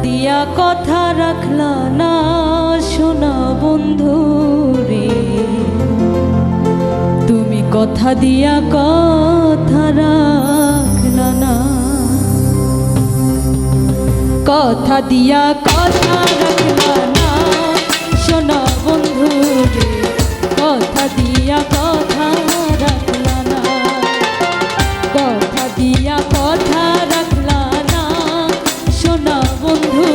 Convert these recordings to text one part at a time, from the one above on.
দিয়া কথা রাখলা না শোনা বন্ধু রে, তুমি কথা দিয়া কথা রাখলা না, কথা দিয়া কথা রাখলা না শোনা বন্ধু রে, কথা দিয়া কথা রাখলা না, কথা দিয়া কথা রাখলা না শোনা বন্ধু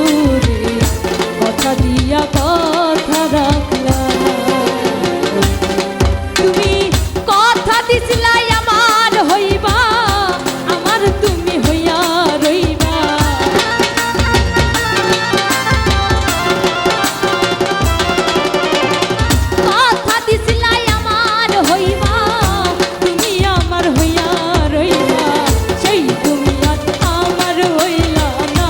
রে, কথা দিয়া কথা রাখলা না। তুমি কথা দিছিলাই আমার হইবা, আমার তুমি হইয়া রইবা, কথা দিছিলাই আমার হইবা, তুমি আমার হইয়া রইবা, সেই তুমি আজ আমার হইলা না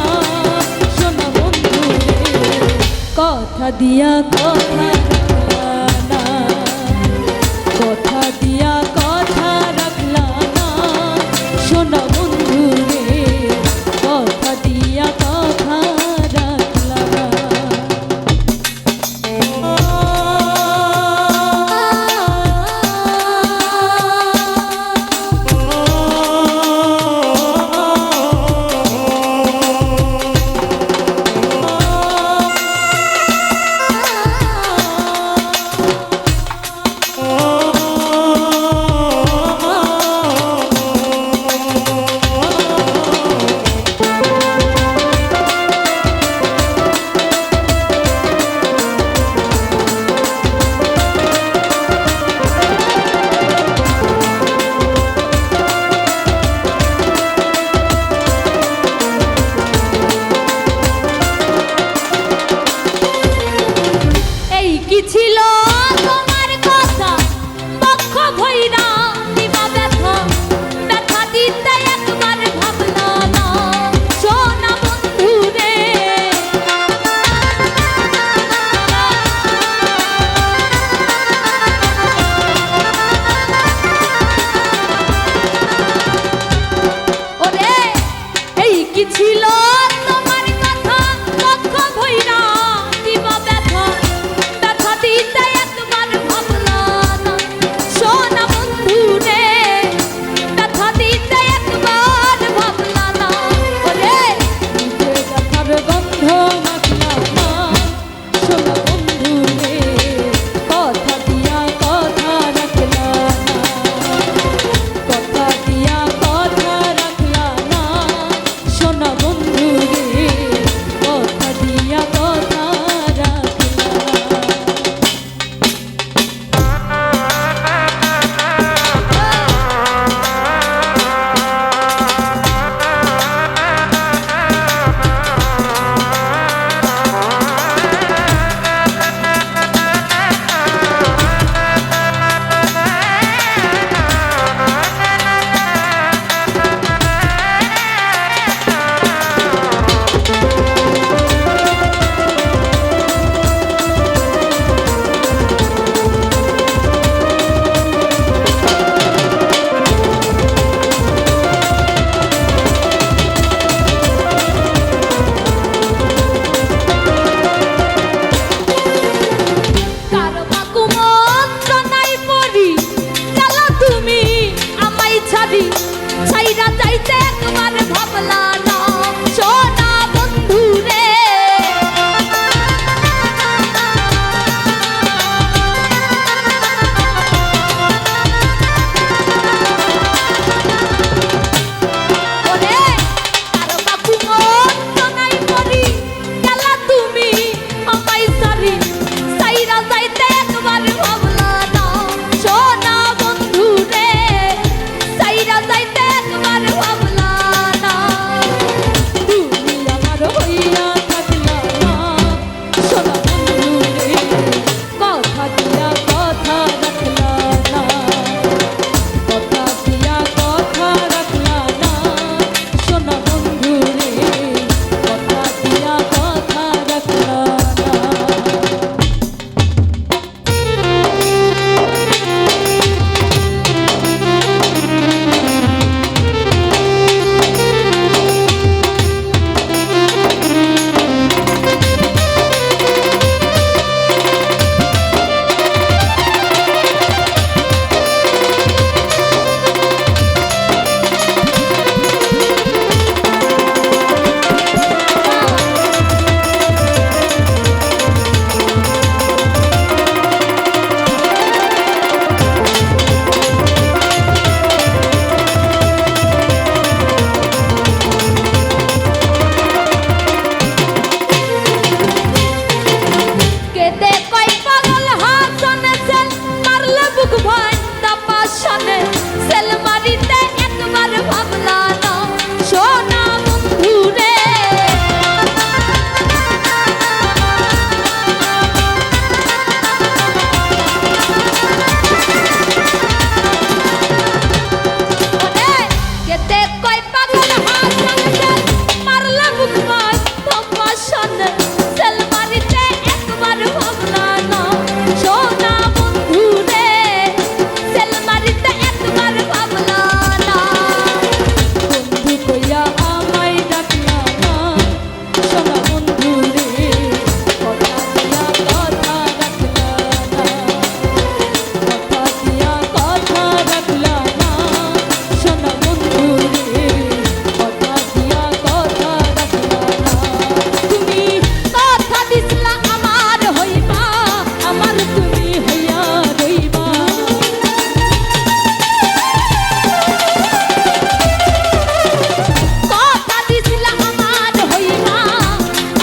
শোনা বন্ধু রে, কথা দিয়া কথা রাখলা না, কথা দিয়া কথা রাখলা না শোনা বন্ধু রে, কথা দিয়া কথা রাখলা না। কি ছিল তোমার কথা পক্ষ ভইরা দিবা ব্যথা, ব্যথা দিতে একবার ভাবলা না শোনা বন্ধু রে, ওরে এই কি ছিল তোমার কথা পক্ষ ভইরা দিবা ব্যথা, দিতে একবার ভাবলা না শোনা বন্ধু রে, ব্যথা দিতে একবার ভাবলা না, ওরে নিজে ব্যথার গন্ধ মাখলা না শোনা বন্ধু রে, কথা দিয়া কথা রাখলা না, কথা দিয়া কথা রাখলা না শোনা বন্ধু রে, কথা দিয়া কথা রাখলা না। ছাইরা যাইতে একবার ভাবলা না শোনা বন্ধু রে, ওরে কারো বাপু মন নাই পরি গেলা তুমি আমায় সারি, ছাইরা যাইতে একবার ভাবলা না শোনা বন্ধু রে, ছাইরা যাইতে একবার ভাবলা না। পাগল হাসান সেল মারলা বুকমায় তমাশান সেল মারিতে একবার ভাবলা না সোনা বন্ধু রে সেল মারিতে একবার ভাবলা না বন্ধু কইয়া আমায় ডাকলা না সোনা বন্ধু রে কথা দিয়া কথা রাখলা না কথা দিয়া কথা রাখলা না সোনা বন্ধু রে কথা দিয়া কথা রাখলা না তুমি কথা দিছিলা আমার হইবা আমার তুমি হইয়া রইবা কথা দিছিলা আমার হইবা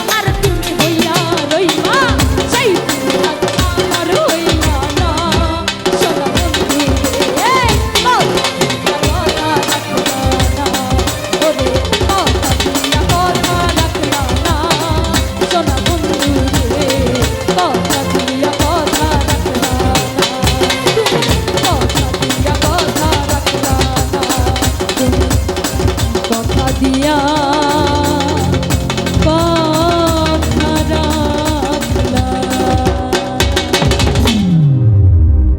আমার তুমি হইয়া রইবা সেই তুমি আজ আমার হইলা না সোনা বন্ধু রে কথা দিয়া কথা রাখলা না ওরে কথা দিয়া কথা রাখলা না সোনা বন্ধু রে কথা